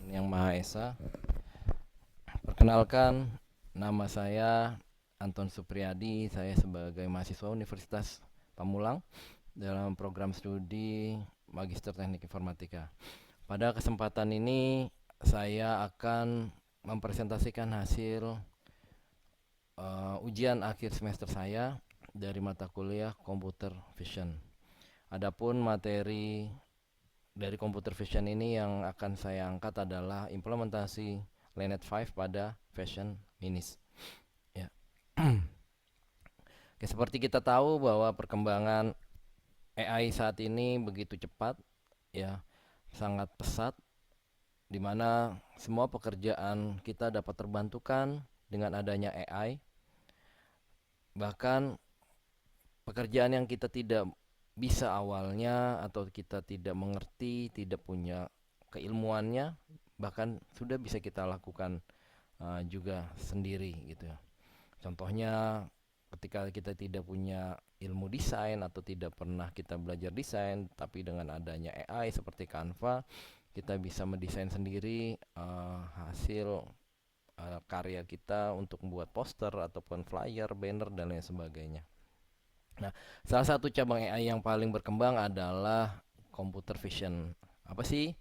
Yang Maha Esa. Perkenalkan, nama saya Anton Supriyadi. Saya sebagai mahasiswa Universitas Pamulang dalam program studi Magister Teknik Informatika. Pada kesempatan ini saya akan mempresentasikan hasil ujian akhir semester saya dari mata kuliah Computer Vision. Adapun materi dari Computer Vision ini yang akan saya angkat adalah implementasi Lanet 5 pada Fashion Minis. Ya. Oke, seperti kita tahu bahwa perkembangan AI saat ini begitu cepat, ya, sangat pesat, di mana semua pekerjaan kita dapat terbantukan dengan adanya AI. Bahkan pekerjaan yang kita tidak bisa awalnya atau kita tidak mengerti, tidak punya keilmuannya, bahkan sudah bisa kita lakukan juga sendiri gitu. Contohnya ketika kita tidak punya ilmu desain atau tidak pernah kita belajar desain, tapi dengan adanya AI seperti Canva, kita bisa mendesain sendiri hasil karya kita untuk membuat poster ataupun flyer, banner dan lain sebagainya. Nah, salah satu cabang AI yang paling berkembang adalah computer vision. Apa sih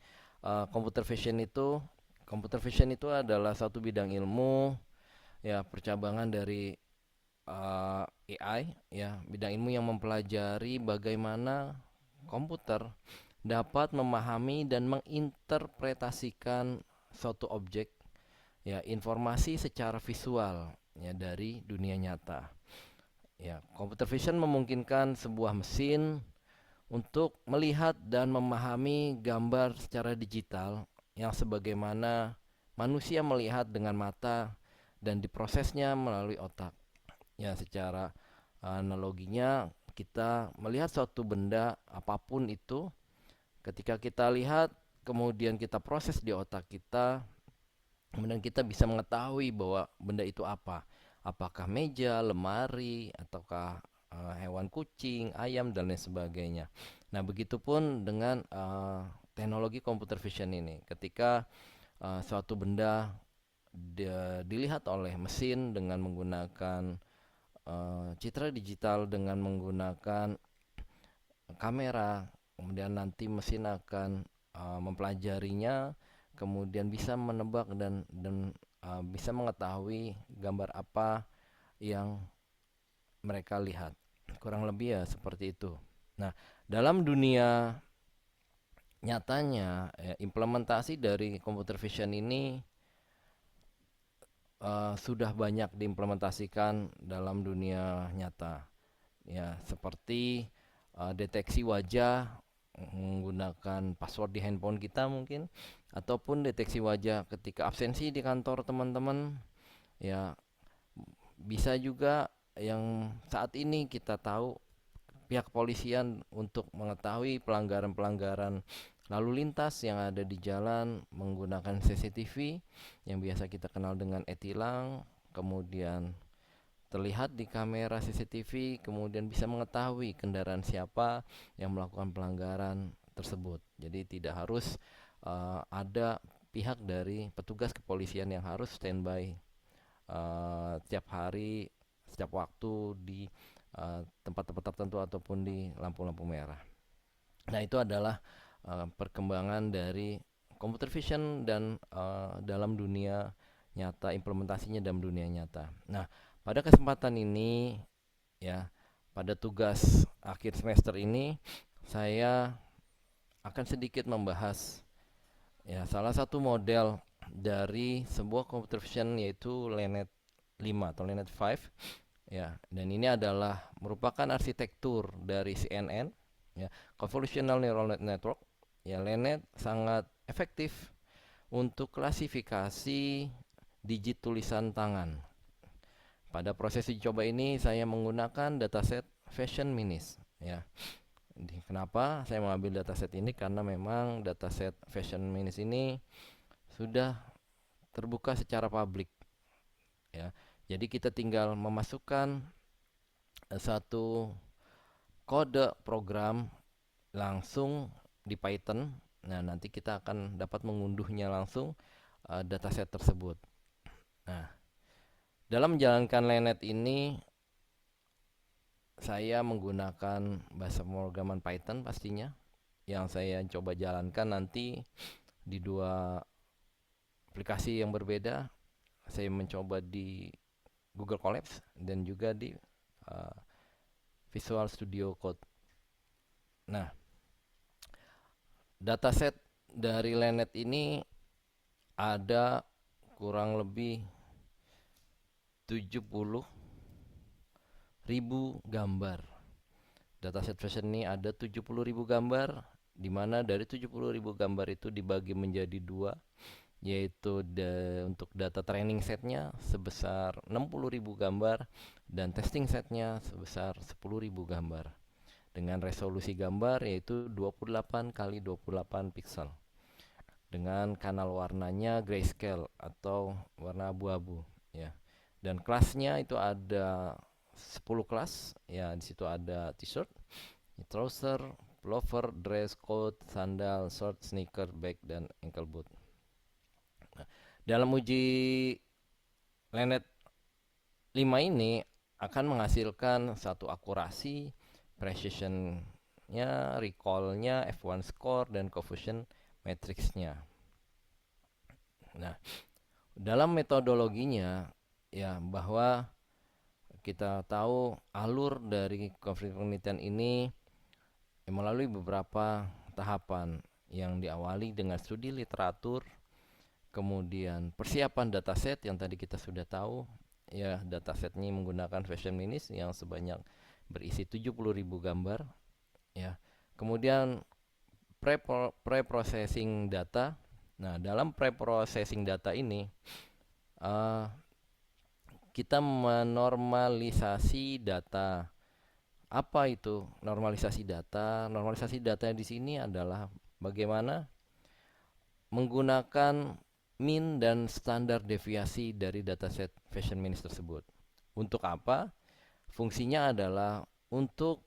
computer vision itu? Computer vision itu adalah satu bidang ilmu, ya, percabangan dari AI, ya, bidang ilmu yang mempelajari bagaimana komputer dapat memahami dan menginterpretasikan suatu objek, ya, informasi secara visual, ya, dari dunia nyata. Ya, computer vision memungkinkan sebuah mesin untuk melihat dan memahami gambar secara digital yang sebagaimana manusia melihat dengan mata dan diprosesnya melalui otak. Ya, secara analoginya kita melihat suatu benda apapun itu, ketika kita lihat kemudian kita proses di otak kita, kemudian kita bisa mengetahui bahwa benda itu apa. Apakah meja, lemari, ataukah hewan kucing, ayam dan lain sebagainya. Nah, begitupun dengan teknologi computer vision ini. Ketika suatu benda dilihat oleh mesin dengan menggunakan citra digital dengan menggunakan kamera, kemudian nanti mesin akan mempelajarinya, kemudian bisa menebak dan bisa mengetahui gambar apa yang mereka lihat. Kurang lebih ya seperti itu. Nah, dalam dunia nyatanya, ya, implementasi dari computer vision ini sudah banyak diimplementasikan dalam dunia nyata. Ya, seperti deteksi wajah menggunakan password di handphone kita mungkin, ataupun deteksi wajah ketika absensi di kantor teman-teman. Ya, bisa juga yang saat ini kita tahu pihak kepolisian untuk mengetahui pelanggaran-pelanggaran lalu lintas yang ada di jalan menggunakan CCTV yang biasa kita kenal dengan e-tilang, kemudian terlihat di kamera CCTV, kemudian bisa mengetahui kendaraan siapa yang melakukan pelanggaran tersebut. Jadi tidak harus ada pihak dari petugas kepolisian yang harus standby setiap hari, setiap waktu di tempat-tempat tertentu ataupun di lampu-lampu merah. Nah, itu adalah perkembangan dari computer vision dan dalam dunia nyata, implementasinya dalam dunia nyata. Nah, pada kesempatan ini, ya, pada tugas akhir semester ini saya akan sedikit membahas, ya, salah satu model dari sebuah computer vision yaitu Lanet 5 atau Lanet 5. Ya, dan ini adalah merupakan arsitektur dari CNN, ya, Convolutional Neural Network. Ya, Lanet sangat efektif untuk klasifikasi digit tulisan tangan. Pada proses uji coba ini saya menggunakan dataset Fashion Minis, ya. Kenapa saya mengambil dataset ini? Karena memang dataset Fashion Minis ini sudah terbuka secara publik, ya. Jadi kita tinggal memasukkan satu kode program langsung di Python, Nah, nanti kita akan dapat mengunduhnya langsung dataset tersebut. Nah, dalam menjalankan Lenet ini saya menggunakan bahasa pemrograman Python pastinya, yang saya coba jalankan nanti di dua aplikasi yang berbeda. Saya mencoba di Google Colabs dan juga di uh, Visual Studio Code. Nah, dataset dari Lenet ini ada kurang lebih 70.000 gambar. Dataset fashion ini ada 70.000 gambar, di mana dari 70.000 gambar itu dibagi menjadi dua, yaitu untuk data training setnya sebesar 60.000 gambar dan testing setnya sebesar 10.000 gambar dengan resolusi gambar yaitu 28 kali 28 pixel dengan kanal warnanya grayscale atau warna abu-abu ya. Dan kelasnya itu ada 10 kelas ya. Di situ ada t-shirt, trouser, pullover, dress, coat, sandal, short, sneaker, bag, dan ankle boot. Nah, dalam uji Lenet 5 ini akan menghasilkan satu akurasi, precision-nya, recall-nya, F1 score, dan confusion matrix-nya. Nah, dalam metodologinya ya, bahwa kita tahu alur dari konflik penelitian ini melalui beberapa tahapan yang diawali dengan studi literatur, kemudian persiapan dataset yang tadi kita sudah tahu ya. Dataset ini menggunakan Fashion Minis yang sebanyak berisi 70.000 gambar ya. Kemudian pre-processing data. Nah, dalam pre-processing data ini uh, kita menormalisasi data. Apa itu normalisasi data? Normalisasi data di sini adalah bagaimana menggunakan mean dan standar deviasi dari dataset Fashion Minis tersebut. Untuk apa? Fungsinya adalah untuk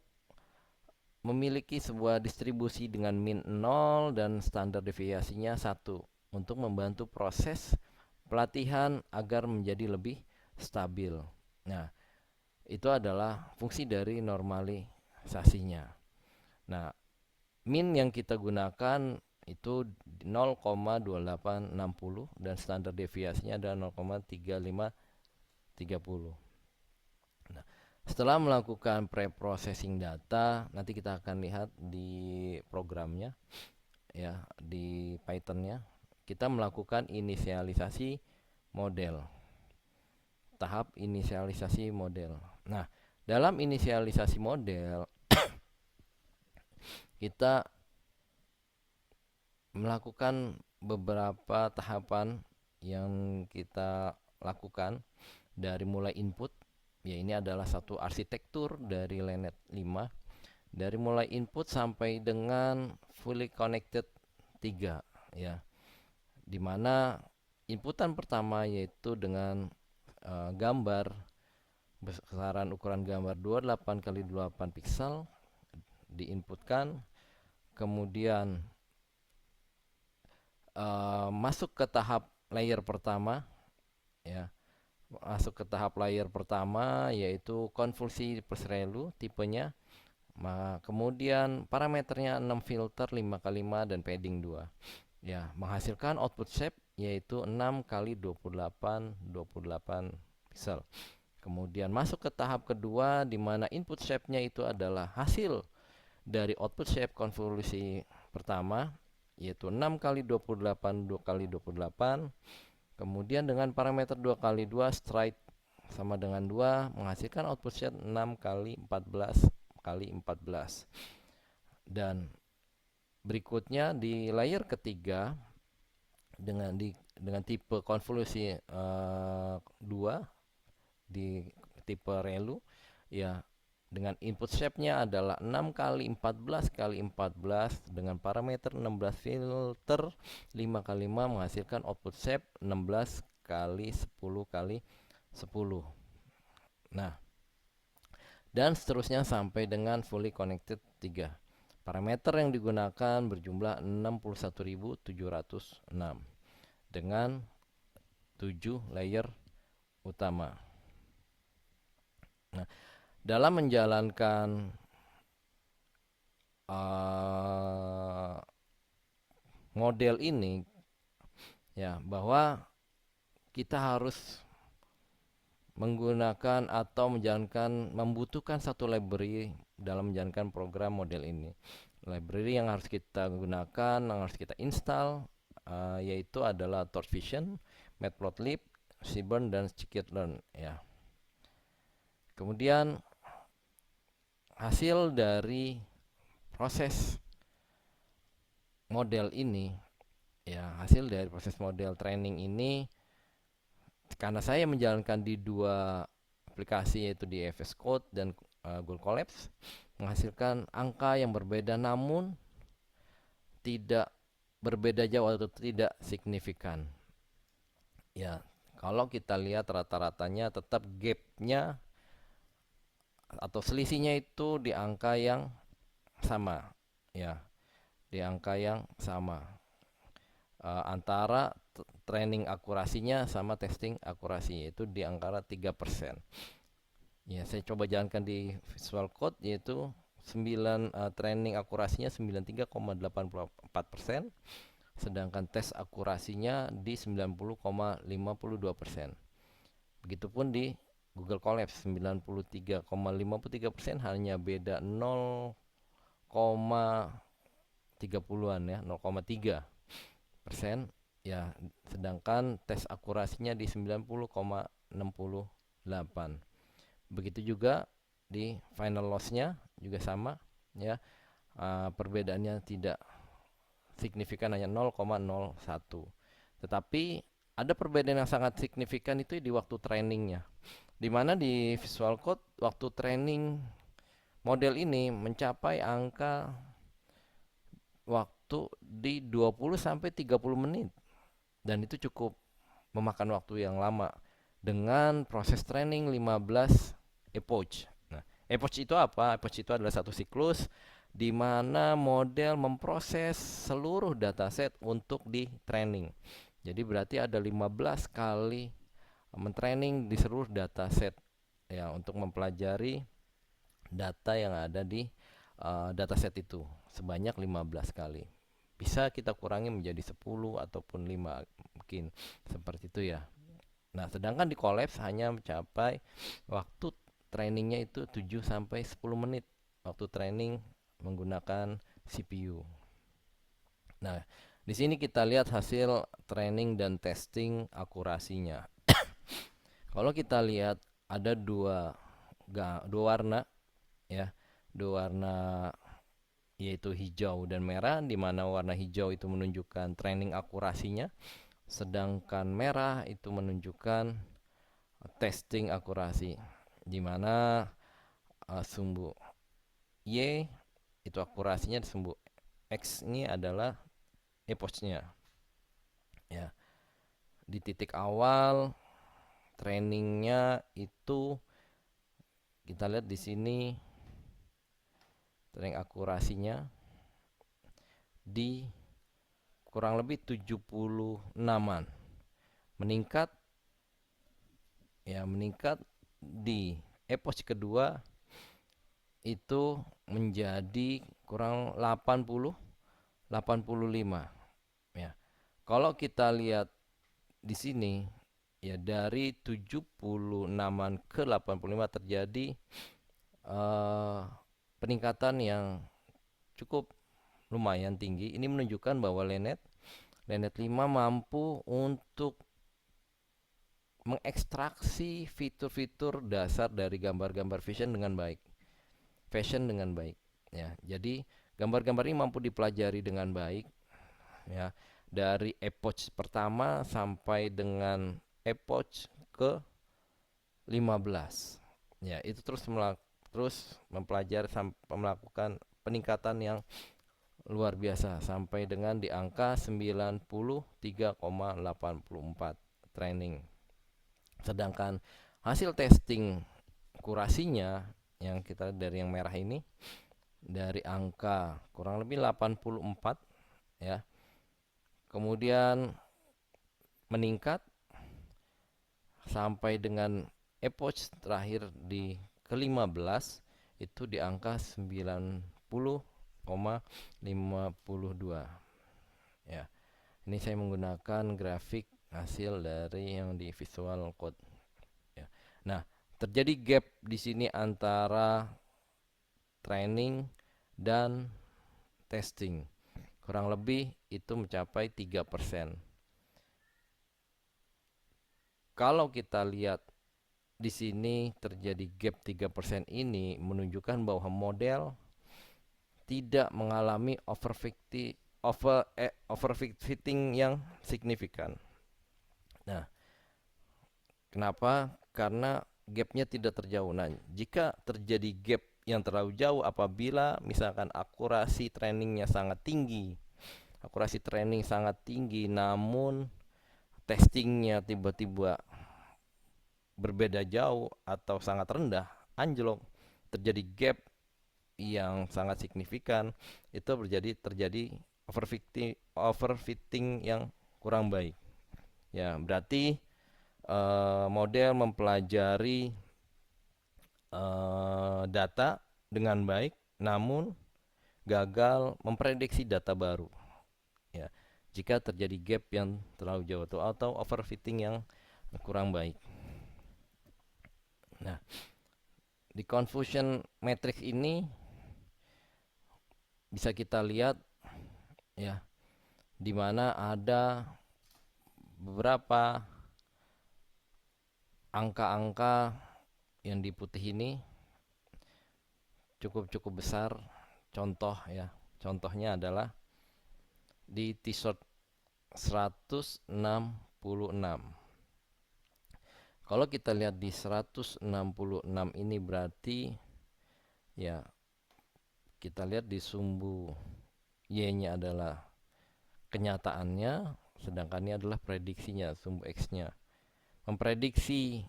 memiliki sebuah distribusi dengan mean 0 dan standar deviasinya 1 untuk membantu proses pelatihan agar menjadi lebih stabil. Nah, itu adalah fungsi dari normalisasinya. Nah, min yang kita gunakan itu 0,2860 dan standar deviasinya adalah 0,3530. Nah, setelah melakukan pre-processing data, nanti kita akan lihat di programnya ya, di Python-nya. Kita melakukan inisialisasi model. Tahap inisialisasi model. Nah, dalam inisialisasi model kita melakukan beberapa tahapan yang kita lakukan dari mulai input. Ya, ini adalah satu arsitektur dari Lenet 5. Dari mulai input sampai dengan fully connected 3 ya. Dimana inputan pertama yaitu dengan gambar besaran ukuran gambar 28 kali 28 pixel diinputkan, kemudian masuk ke tahap layer pertama ya. Masuk ke tahap layer pertama yaitu konvolusi Persrelu tipenya. Kemudian parameternya 6 filter 5x5 dan padding 2. Ya, menghasilkan output shape yaitu 6 kali 28 pixel. Kemudian masuk ke tahap kedua di mana input shape-nya itu adalah hasil dari output shape konvolusi pertama yaitu 6 kali 28 2 kali 28. Kemudian dengan parameter 2 kali 2 stride sama dengan 2 menghasilkan output shape 6 kali 14 kali 14. Dan berikutnya di layer ketiga dengan tipe konvolusi 2 di tipe Relu ya, dengan input shape-nya adalah 6 kali 14 kali 14 dengan parameter 16 filter 5 kali 5 menghasilkan output shape 16 kali 10 kali 10. Nah, dan seterusnya sampai dengan fully connected 3. Parameter yang digunakan berjumlah 61.706 dengan 7 layer utama. Nah, dalam menjalankan model ini, ya, bahwa kita harus menggunakan atau membutuhkan satu library dalam menjalankan program model ini. Library yang harus kita gunakan, yang harus kita install, yaitu adalah TorchVision, Matplotlib, Seaborn, dan Scikit-learn, ya. Kemudian hasil dari proses model ini, ya, hasil dari proses model training ini, karena saya menjalankan di dua aplikasi, yaitu di VS Code dan Google Colabs, menghasilkan angka yang berbeda namun tidak berbeda jauh atau tidak signifikan. Ya, kalau kita lihat rata-ratanya tetap gapnya atau selisihnya itu di angka yang sama, ya, di angka yang sama antara training akurasinya sama testing akurasi, yaitu di angka 3%. Ya, saya coba jalankan di Visual Code, yaitu training akurasinya 93,84%, sedangkan tes akurasinya di 90,52%. Begitupun di Google Colabs 93,53%, hanya beda 0,30-an, ya, 0,3%, ya, sedangkan tes akurasinya di 90,68. Begitu juga di final loss-nya juga sama, ya. Perbedaannya tidak signifikan, hanya 0,01. Tetapi ada perbedaan yang sangat signifikan itu di waktu trainingnya, di mana di Visual Code waktu training model ini mencapai angka waktu di 20 sampai 30 menit, dan itu cukup memakan waktu yang lama dengan proses training 15 epoch. Nah, epoch itu apa? Epoch itu adalah satu siklus di mana model memproses seluruh dataset untuk di training. Jadi berarti ada 15 kali mentraining di seluruh dataset, ya, untuk mempelajari data yang ada di dataset itu sebanyak 15 kali. Bisa kita kurangi menjadi 10 ataupun 5, mungkin seperti itu, ya. Nah, sedangkan di Colabs hanya mencapai waktu trainingnya itu 7 sampai 10 menit waktu training menggunakan CPU. Nah, di sini kita lihat hasil training dan testing akurasinya. Kalau kita lihat ada dua warna, ya, dua warna, yaitu hijau dan merah, di mana warna hijau itu menunjukkan training akurasinya, sedangkan merah itu menunjukkan testing akurasi, di mana sumbu Y itu akurasinya, sumbu X ini adalah epochnya, ya. Di titik awal trainingnya itu kita lihat di sini training akurasinya di kurang lebih 76-an, meningkat, ya, meningkat di epoch kedua itu menjadi kurang 85, ya. Kalau kita lihat di sini, ya, dari 76-an ke 85 terjadi peningkatan yang cukup lumayan tinggi. Ini menunjukkan bahwa Lenet 5 mampu untuk mengekstraksi fitur-fitur dasar dari gambar-gambar fashion dengan baik. Ya. Jadi gambar-gambar ini mampu dipelajari dengan baik, ya, dari epoch pertama sampai dengan epoch ke 15. Ya, itu terus mempelajari sampai melakukan peningkatan yang luar biasa sampai dengan di angka 93,84 training. Sedangkan hasil testing kurasinya yang kita dari yang merah ini dari angka kurang lebih 84 ya. Kemudian meningkat sampai dengan epoch terakhir di ke-15 itu di angka 90,52 ya. Ini saya menggunakan grafik hasil dari yang di Visual Code ya. Nah, terjadi gap di sini antara training dan testing. Kurang lebih itu mencapai 3%. Kalau kita lihat di sini terjadi gap 3% ini menunjukkan bahwa model tidak mengalami overfitting yang signifikan. Nah, kenapa? Karena gapnya tidak terjauh. Nah, jika terjadi gap yang terlalu jauh apabila misalkan akurasi training sangat tinggi, namun testingnya tiba-tiba berbeda jauh atau sangat rendah, anjlok, terjadi gap yang sangat signifikan, itu terjadi overfitting yang kurang baik. Ya, berarti model mempelajari data dengan baik, namun gagal memprediksi data baru. Ya, jika terjadi gap yang terlalu jauh atau overfitting yang kurang baik. Nah, di confusion matrix ini bisa kita lihat ya, di mana ada beberapa angka-angka yang di putih ini cukup besar. Contoh ya, contohnya adalah di T-shirt 166. Kalau kita lihat di 166 ini berarti ya, kita lihat di sumbu Y-nya adalah kenyataannya, sedangkan ini adalah prediksinya, sumbu X-nya. Memprediksi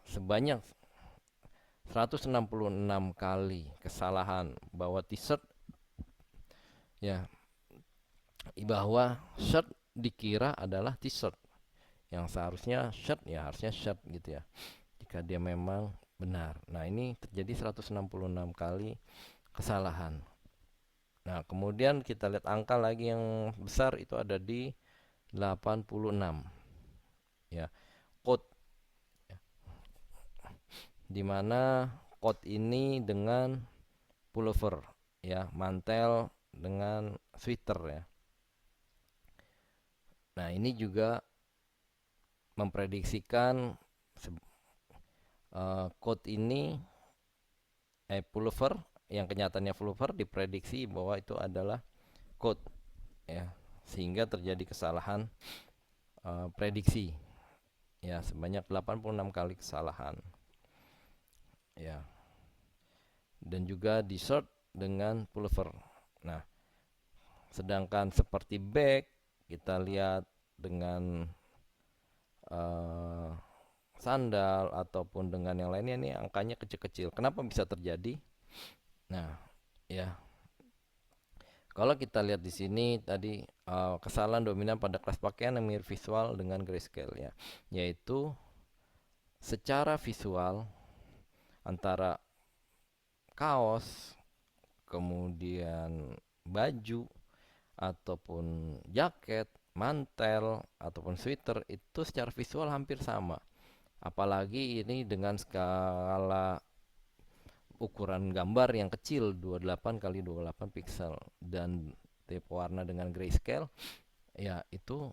sebanyak 166 kali kesalahan bahwa t-shirt ya, bahwa shirt dikira adalah t-shirt yang seharusnya shirt ya harusnya shirt gitu ya, jika dia memang benar. Nah, ini terjadi 166 kali kesalahan. Nah, kemudian kita lihat angka lagi yang besar itu ada di 86 ya, code ya, dimana code ini dengan pullover ya, mantel dengan sweater ya. Nah, ini juga memprediksikan code ini pullover yang kenyataannya pullover diprediksi bahwa itu adalah code ya, sehingga terjadi kesalahan prediksi ya sebanyak 86 kali kesalahan ya, dan juga di short dengan pullover. Nah, sedangkan seperti bag kita lihat dengan sandal ataupun dengan yang lainnya, ini angkanya kecil-kecil. Kenapa bisa terjadi? Nah, ya, kalau kita lihat di sini tadi kesalahan dominan pada kelas pakaian yang mirip visual dengan grayscale ya, yaitu secara visual antara kaos, kemudian baju ataupun jaket, mantel ataupun sweater itu secara visual hampir sama. Apalagi ini dengan skala ukuran gambar yang kecil 28 kali 28 pixel dan tipe warna dengan grayscale ya, itu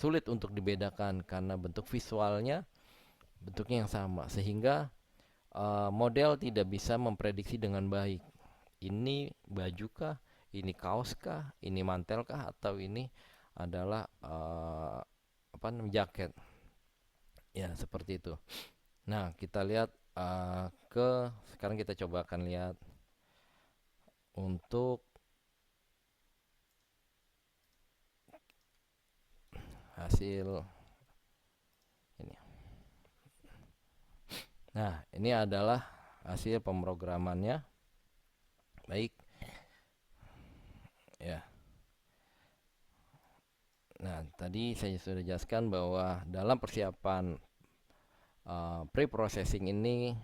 sulit untuk dibedakan karena bentuk visualnya bentuknya yang sama, sehingga model tidak bisa memprediksi dengan baik ini baju kah, ini kaos kah, ini mantel kah, atau ini adalah jaket ya, seperti itu. Nah, kita lihat sekarang kita coba akan lihat untuk hasil ini. Nah, ini adalah hasil pemrogramannya Baik, ya. Nah, tadi saya sudah jelaskan bahwa dalam persiapan pre-processing ini,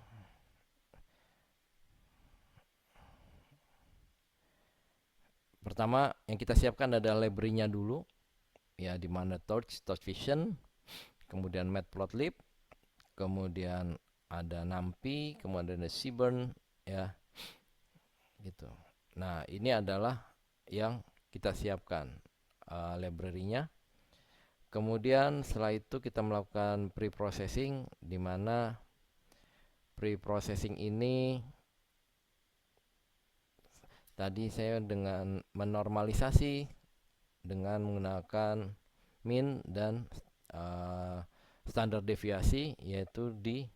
pertama yang kita siapkan adalah library-nya dulu, ya, di mana Torch Vision, kemudian Matplotlib, kemudian ada NumPy, kemudian ada Seaborn, ya, gitu. Nah, ini adalah yang kita siapkan library-nya. Kemudian setelah itu kita melakukan pre-processing, di mana pre-processing ini tadi saya dengan menormalisasi dengan menggunakan mean dan standar deviasi, yaitu di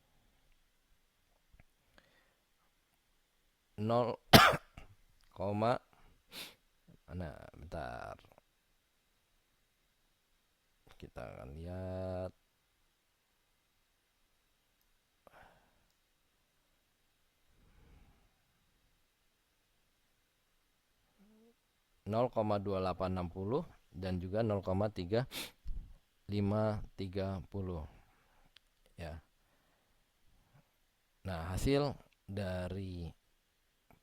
0, nah bentar, kita akan lihat 0,2860 dan juga 0,3530, ya. Nah, hasil dari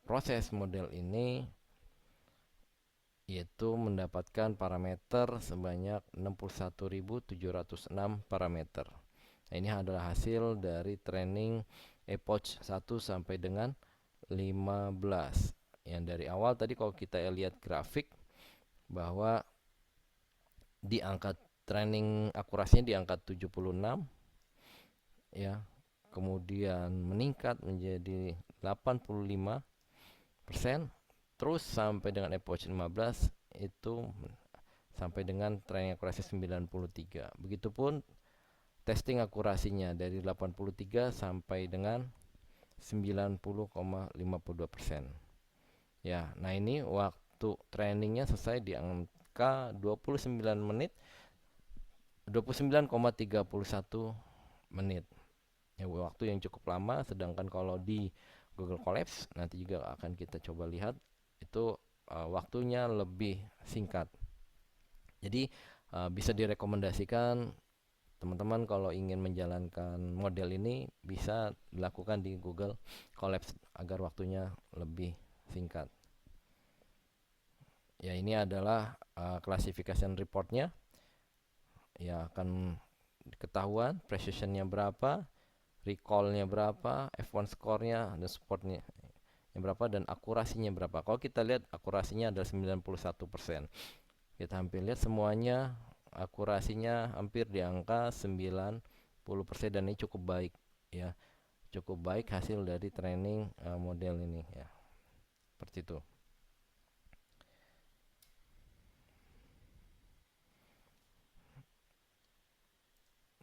proses model ini yaitu mendapatkan parameter sebanyak 61.706 parameter. Nah, ini adalah hasil dari training Epoch 1 sampai dengan 15. Yang dari awal tadi kalau kita lihat grafik bahwa di angka training akurasinya di angka 76, ya. Kemudian meningkat menjadi 85%, terus sampai dengan Epoch 15 itu sampai dengan training akurasi 93. Begitupun testing akurasinya dari 83 sampai dengan 90,52%. Ya, nah ini waktu trainingnya selesai di angka 29 menit 29,31 menit. Ya, waktu yang cukup lama, sedangkan kalau di Google Colabs nanti juga akan kita coba lihat itu waktunya lebih singkat. Jadi bisa direkomendasikan teman-teman kalau ingin menjalankan model ini bisa dilakukan di Google Colabs agar waktunya lebih singkat. Ya, ini adalah classification reportnya. Ya, akan ketahuan precisionnya berapa, recallnya berapa, F1 score-nya, dan supportnya yang berapa, dan akurasinya berapa. Kalau kita lihat akurasinya adalah 91%. Kita hampir lihat semuanya akurasinya hampir di angka 90%, dan ini cukup baik, ya. Cukup baik hasil dari training model ini, ya. Seperti itu.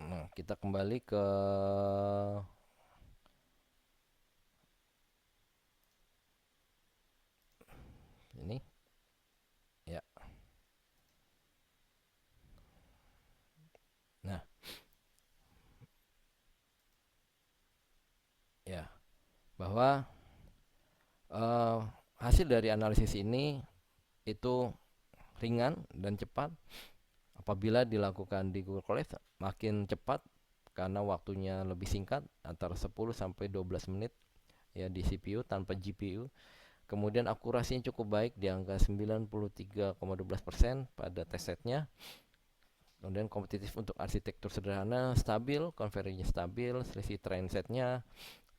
Nah, kita kembali ke ini, ya. Nah, ya, bahwa hasil dari analisis ini itu ringan dan cepat apabila dilakukan di Google Colab. Makin cepat karena waktunya lebih singkat, antara 10 sampai 12 menit, ya, di CPU tanpa GPU. Kemudian akurasinya cukup baik di angka 93,12% pada test setnya. Kemudian kompetitif untuk arsitektur sederhana, stabil, convergence stabil, selisih train setnya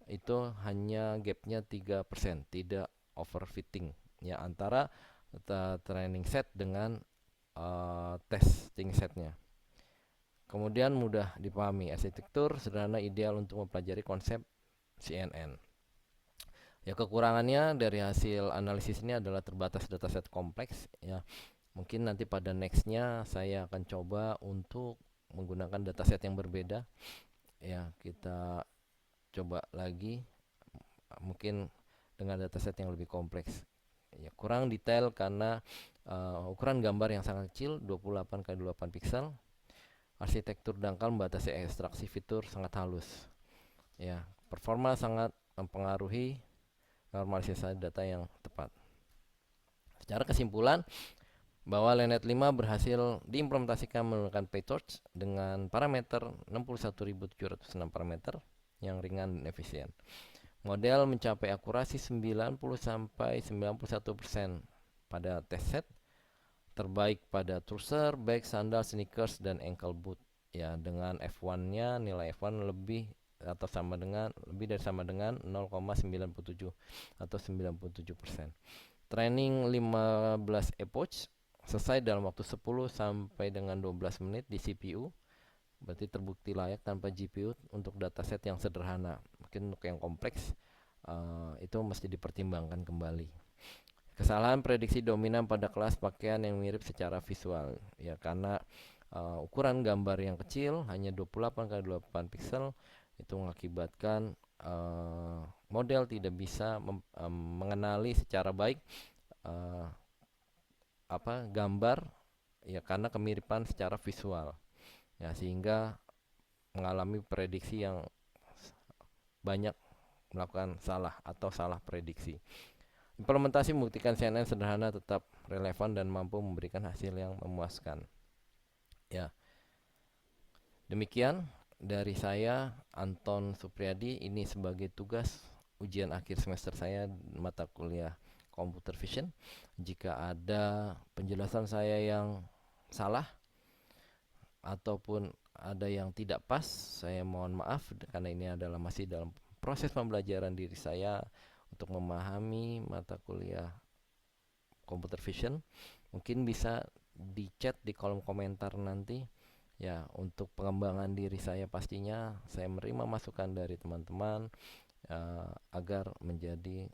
itu hanya gapnya 3%, tidak overfitting, ya, antara training set dengan testing setnya. Kemudian mudah dipahami, arsitektur sederhana ideal untuk mempelajari konsep CNN. Ya, kekurangannya dari hasil analisis ini adalah terbatas dataset kompleks, ya. Mungkin nanti pada nextnya saya akan coba untuk menggunakan dataset yang berbeda, ya. Kita coba lagi mungkin dengan dataset yang lebih kompleks, ya. Kurang detail karena ukuran gambar yang sangat kecil, 28 kali 28 pixel. Arsitektur dangkal membatasi ekstraksi fitur sangat halus, ya. Performa sangat mempengaruhi normalisasi data yang tepat. Secara kesimpulan, bahwa Lenet 5 berhasil diimplementasikan menggunakan PyTorch dengan parameter 61.706 parameter yang ringan dan efisien. Model mencapai akurasi 90 sampai 91% pada test set, terbaik pada trouser, bag, sandal, sneakers, dan ankle boot. Ya, dengan F1-nya nilai F1 lebih atau sama dengan lebih dari sama dengan 0,97 atau 97%. Training 15 epoch selesai dalam waktu 10 sampai dengan 12 menit di CPU. Berarti terbukti layak tanpa GPU untuk dataset yang sederhana. Mungkin untuk yang kompleks itu mesti dipertimbangkan kembali. Kesalahan prediksi dominan pada kelas pakaian yang mirip secara visual, ya karena ukuran gambar yang kecil hanya 28 kali 28 pixel itu mengakibatkan model tidak bisa mengenali secara baik uh, gambar, ya karena kemiripan secara visual, ya sehingga mengalami prediksi yang banyak melakukan salah atau salah prediksi. Implementasi membuktikan CNN sederhana tetap relevan dan mampu memberikan hasil yang memuaskan. Ya, demikian dari saya, Anton Supriyadi. Ini sebagai tugas ujian akhir semester saya mata kuliah Computer Vision. Jika ada penjelasan saya yang salah ataupun ada yang tidak pas, saya mohon maaf karena ini adalah masih dalam proses pembelajaran diri saya untuk memahami mata kuliah Computer Vision. Mungkin bisa di chat di kolom komentar nanti. Ya, untuk pengembangan diri saya pastinya saya menerima masukan dari teman-teman agar menjadi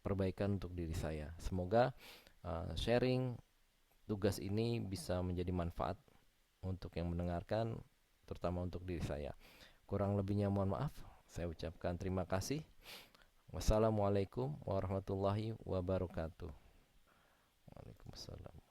perbaikan untuk diri saya. Semoga sharing tugas ini bisa menjadi manfaat untuk yang mendengarkan, terutama untuk diri saya. Kurang lebihnya mohon maaf. Saya ucapkan terima kasih. Wassalamualaikum warahmatullahi wabarakatuh. Waalaikumsalam.